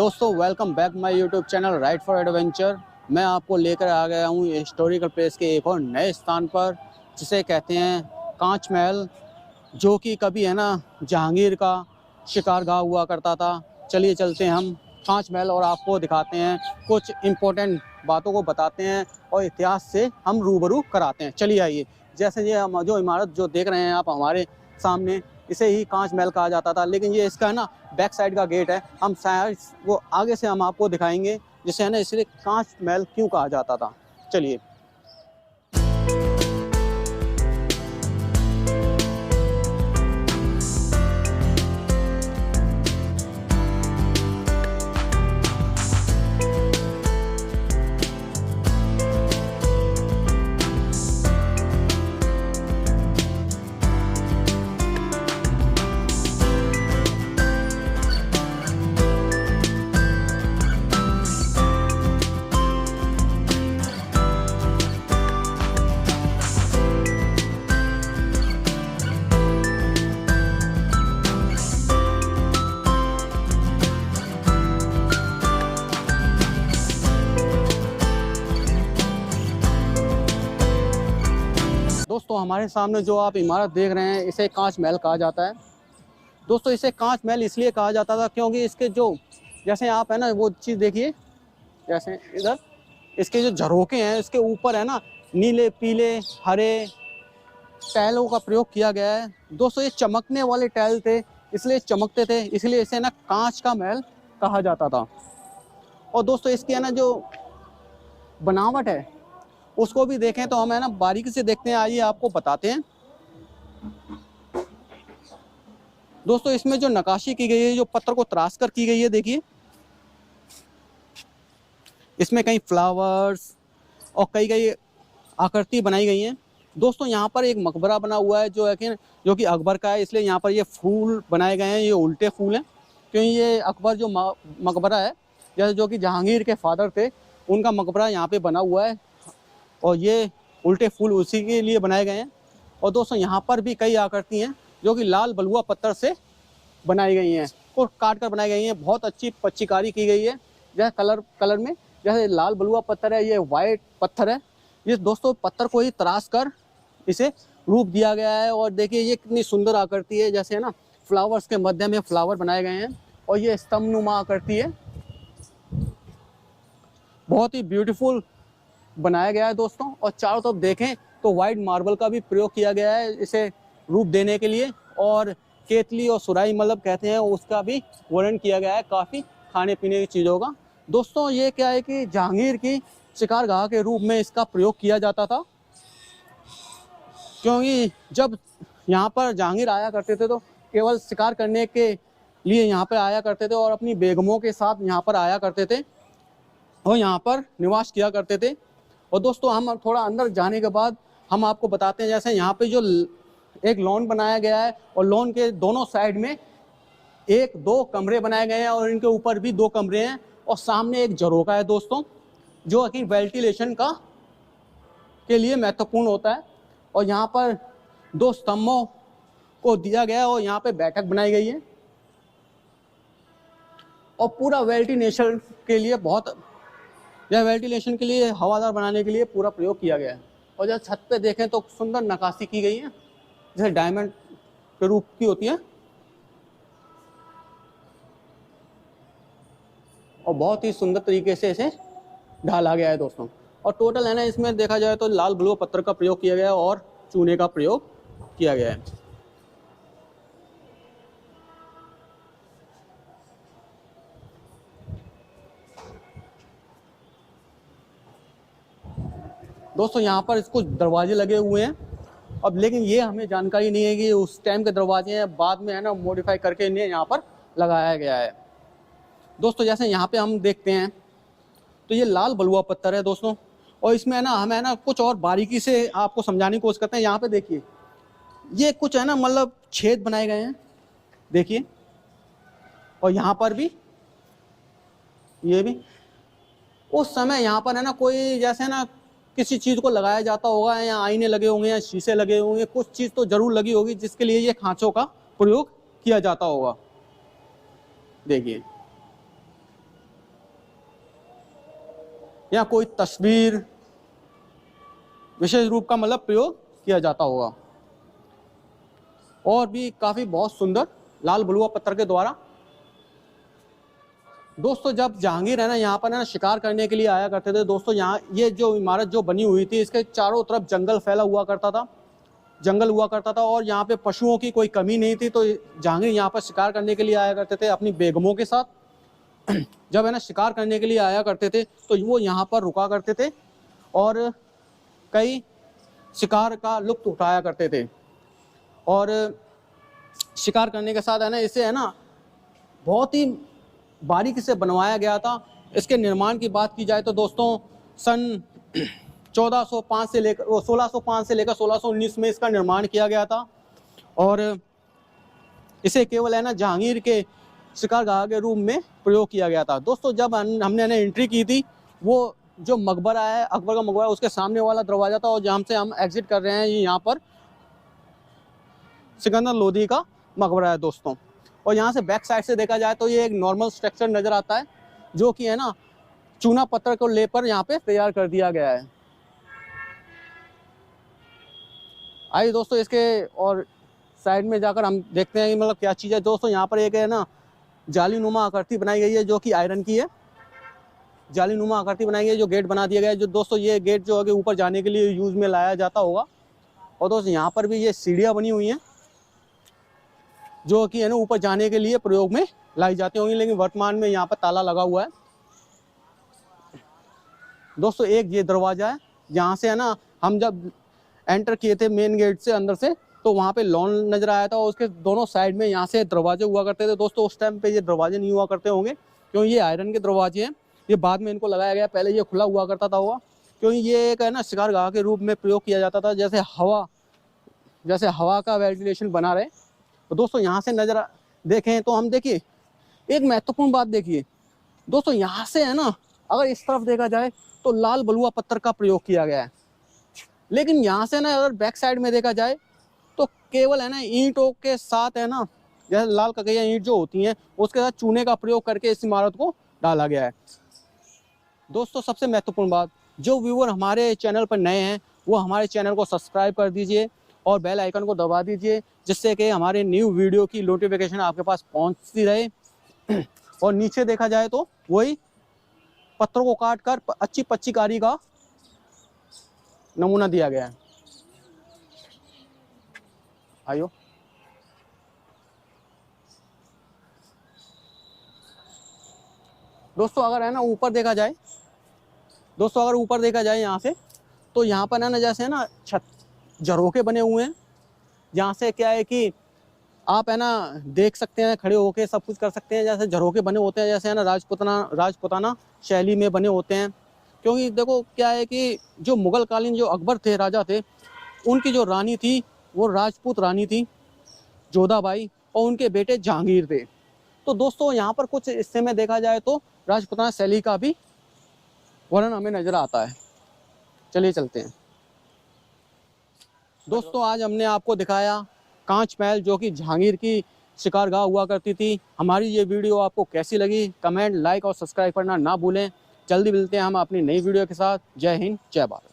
दोस्तों welcome back my YouTube channel ride for adventure. मैं आपको लेकर आ गया हूँ हिस्टोरिकल प्लेस के एक और नए स्थान पर, जिसे कहते हैं कांच महल, जो कि कभी है ना जहांगीर का शिकारगाह हुआ करता था। चलिए चलते हैं हम कांच महल और आपको दिखाते हैं, कुछ इम्पोर्टेंट बातों को बताते हैं और इतिहास से हम रूबरू कराते हैं। चलिए आइए। जैसे ये हम जो इमारत जो देख रहे हैं आप हमारे सामने, इसे ही कांच महल कहा जाता था, लेकिन ये इसका है ना बैक साइड का गेट है। हम शायद वो आगे से हम आपको दिखाएंगे, जिसे है ना इसलिए कांच महल क्यों कहा जाता था। चलिए। दोस्तों हमारे सामने जो आप इमारत देख रहे हैं, इसे कांच महल कहा जाता है। दोस्तों इसे कांच महल इसलिए कहा जाता था क्योंकि इसके जो जैसे आप है ना वो चीज़ देखिए, जैसे इधर इसके जो झरोखे हैं, इसके ऊपर है ना नीले पीले हरे टाइलों का प्रयोग किया गया है। दोस्तों ये चमकने वाले टाइल थे, इसलिए चमकते थे, इसलिए इसे ना कांच का महल कहा जाता था। और दोस्तों इसकी है ना जो बनावट है उसको भी देखें तो हम है ना बारीकी से देखते हैं। आइए आपको बताते हैं। दोस्तों इसमें जो नक्काशी की गई है, जो पत्थर को तराश कर की गई है, देखिए इसमें कई फ्लावर्स और कई आकृति बनाई गई हैं। दोस्तों यहाँ पर एक मकबरा बना हुआ है जो कि अकबर का है, इसलिए यहाँ पर ये फूल बनाए गए हैं। ये उल्टे फूल हैं क्योंकि ये अकबर जो मकबरा है, जैसे जो कि जहांगीर के फादर थे, उनका मकबरा यहाँ पे बना हुआ है और ये उल्टे फूल उसी के लिए बनाए गए हैं। और दोस्तों यहाँ पर भी कई आकृति हैं जो कि लाल बलुआ पत्थर से बनाई गई हैं और काट कर बनाई गई हैं। बहुत अच्छी पच्चीकारी की गई है। जैसे कलर में जैसे लाल बलुआ पत्थर है, ये वाइट पत्थर है। ये दोस्तों पत्थर को ही तराश कर इसे रूप दिया गया है। और देखिए ये कितनी सुंदर आकृति है, जैसे है ना फ्लावर्स के मध्य में फ्लावर बनाए गए हैं और ये स्तंभनुमा आकृति है। बहुत ही ब्यूटीफुल बनाया गया है दोस्तों। और चारों तरफ देखें तो वाइट मार्बल का भी प्रयोग किया गया है इसे रूप देने के लिए। और केतली और सुराही मतलब कहते हैं, उसका भी वर्णन किया गया है, काफ़ी खाने पीने की चीज़ों का। दोस्तों ये क्या है कि जहांगीर की शिकारगाह के रूप में इसका प्रयोग किया जाता था, क्योंकि जब यहाँ पर जहांगीर आया करते थे तो केवल शिकार करने के लिए यहाँ पर आया करते थे और अपनी बेगमों के साथ यहाँ पर आया करते थे और यहाँ पर निवास किया करते थे। और दोस्तों हम थोड़ा अंदर जाने के बाद हम आपको बताते हैं, जैसे यहाँ पे जो एक लॉन बनाया गया है और लॉन के दोनों साइड में एक दो कमरे बनाए गए हैं और इनके ऊपर भी दो कमरे हैं और सामने एक झरोखा है दोस्तों, जो कि वेंटिलेशन का के लिए महत्वपूर्ण होता है। और यहाँ पर दो स्तंभों को दिया गया है और यहाँ पे बैठक बनाई गई है और पूरा वेंटिलेशन के लिए वेंटिलेशन के लिए हवादार बनाने के लिए पूरा प्रयोग किया गया है। और जब छत पे देखें तो सुंदर नक्काशी की गई है, जैसे डायमंड के रूप की होती है और बहुत ही सुंदर तरीके से इसे ढाला गया है दोस्तों। और टोटल है ना इसमें देखा जाए तो लाल बलुआ पत्थर का प्रयोग किया गया है और चूने का प्रयोग किया गया है। दोस्तों यहाँ पर इसको दरवाजे लगे हुए हैं अब, लेकिन ये हमें जानकारी नहीं है कि उस टाइम के दरवाजे हैं, बाद में है ना मॉडिफाई करके इन्हें यहाँ पर लगाया गया है। दोस्तों जैसे यहाँ पे हम देखते हैं तो ये लाल बलुआ पत्थर है दोस्तों, और इसमें है ना हमें है ना कुछ और बारीकी से आपको समझाने की कोशिश करते हैं। यहाँ पे देखिए ये कुछ है ना मतलब छेद बनाए गए हैं, देखिए। और यहाँ पर भी ये भी उस समय यहाँ पर है ना कोई जैसे ना किसी चीज़ को लगाया जाता होगा, या आईने लगे होंगे या शीशे लगे होंगे, कुछ चीज़ तो जरूर लगी होगी जिसके लिए ये खांचों का प्रयोग किया जाता होगा। देखिए या कोई तस्वीर विशेष रूप का मतलब प्रयोग किया जाता होगा। और भी काफ़ी बहुत सुंदर लाल बलुआ पत्थर के द्वारा। दोस्तों जब जहांगीर है ना यहाँ पर ना शिकार करने के लिए आया करते थे दोस्तों, यहाँ ये जो इमारत जो बनी हुई थी इसके चारों तरफ जंगल फैला हुआ करता था, जंगल हुआ करता था और यहाँ पे पशुओं की कोई कमी नहीं थी। तो जहांगीर यहाँ पर शिकार करने के लिए आया करते थे अपनी बेगमों के साथ। जब है ना शिकार करने के लिए आया करते थे तो वो यहाँ पर रुका करते थे और कई शिकार का लुत्फ उठाया करते थे। और शिकार करने के साथ है ना इसे है ना बहुत ही बारीकी से बनवाया गया था। इसके निर्माण की बात की जाए तो दोस्तों सन 1605 से लेकर 1619 में इसका निर्माण किया गया था और इसे केवल है ना जहांगीर के शिकारगाह के रूप में प्रयोग किया गया था। दोस्तों जब हमने ना एंट्री की थी, वो जो मकबरा है अकबर का मकबरा, उसके सामने वाला दरवाज़ा था और जहाँ से हम एग्जिट कर रहे हैं ये यहाँ पर सिकंदर लोदी का मकबरा है दोस्तों। और यहाँ से बैक साइड से देखा जाए तो ये एक नॉर्मल स्ट्रक्चर नज़र आता है जो कि है ना चूना पत्थर को लेकर यहाँ पे तैयार कर दिया गया है। आइए दोस्तों इसके और साइड में जाकर हम देखते हैं कि मतलब क्या चीज़ है। दोस्तों यहाँ पर एक है ना जालीनुमा आकृति बनाई गई है जो कि आयरन की है। जालीनुमा आकृति बनाई गई है जो गेट बना दिया गया है। जो दोस्तों ये गेट जो है ऊपर जाने के लिए यूज़ में लाया जाता होगा। और दोस्तों यहाँ पर भी ये सीढ़ियाँ बनी हुई हैं जो कि है ना ऊपर जाने के लिए प्रयोग में लाई जाती होंगी, लेकिन वर्तमान में यहाँ पर ताला लगा हुआ है। दोस्तों एक ये दरवाज़ा है जहाँ से है ना हम जब एंटर किए थे मेन गेट से अंदर से तो वहाँ पे लॉन नज़र आया था और उसके दोनों साइड में यहाँ से दरवाजे हुआ करते थे। दोस्तों उस टाइम पे ये दरवाजे नहीं हुआ करते होंगे क्योंकि ये आयरन के दरवाजे हैं, ये बाद में इनको लगाया गया, पहले ये खुला हुआ करता था हुआ क्योंकि ये एक है ना शिकारगाह के रूप में प्रयोग किया जाता था, जैसे हवा का वेंटिलेशन बना रहे। तो दोस्तों यहाँ से नज़र देखें तो हम देखिए एक महत्वपूर्ण बात देखिए दोस्तों, यहाँ से है ना अगर इस तरफ देखा जाए तो लाल बलुआ पत्थर का प्रयोग किया गया है, लेकिन यहाँ से ना अगर बैक साइड में देखा जाए तो केवल है ना ईंटों के साथ है ना जैसे लाल ककैया ईंट जो होती हैं उसके साथ चूने का प्रयोग करके इस इमारत को डाला गया है। दोस्तों सबसे महत्वपूर्ण बात, जो व्यूअर हमारे चैनल पर नए हैं वो हमारे चैनल को सब्सक्राइब कर दीजिए और बेल आइकन को दबा दीजिए जिससे कि हमारे न्यू वीडियो की नोटिफिकेशन आपके पास पहुंचती रहे। और नीचे देखा जाए तो वही पत्थरों को काट कर अच्छी पच्चीकारी का नमूना दिया गया है। आइयो दोस्तों अगर है ना ऊपर देखा जाए, यहाँ से तो यहाँ पर है ना जैसे है ना छत झरोखे बने हुए हैं जहाँ से क्या है कि आप है ना देख सकते हैं, खड़े होके सब कुछ कर सकते हैं। जैसे झरोखे बने होते हैं जैसे है ना राजपूताना शैली में बने होते हैं। क्योंकि देखो क्या है कि जो मुगल कालीन जो अकबर थे, राजा थे, उनकी जो रानी थी वो राजपूत रानी थी जोधाबाई और उनके बेटे जहांगीर थे। तो दोस्तों यहाँ पर कुछ हिस्से में देखा जाए तो राजपूताना शैली का भी वर्णन हमें नजर आता है। चलिए चलते हैं दोस्तों। आज हमने आपको दिखाया कांच महल जो कि जहांगीर की शिकारगाह हुआ करती थी। हमारी ये वीडियो आपको कैसी लगी कमेंट, लाइक और सब्सक्राइब करना ना भूलें। जल्दी मिलते हैं हम अपनी नई वीडियो के साथ। जय हिंद, जय भारत।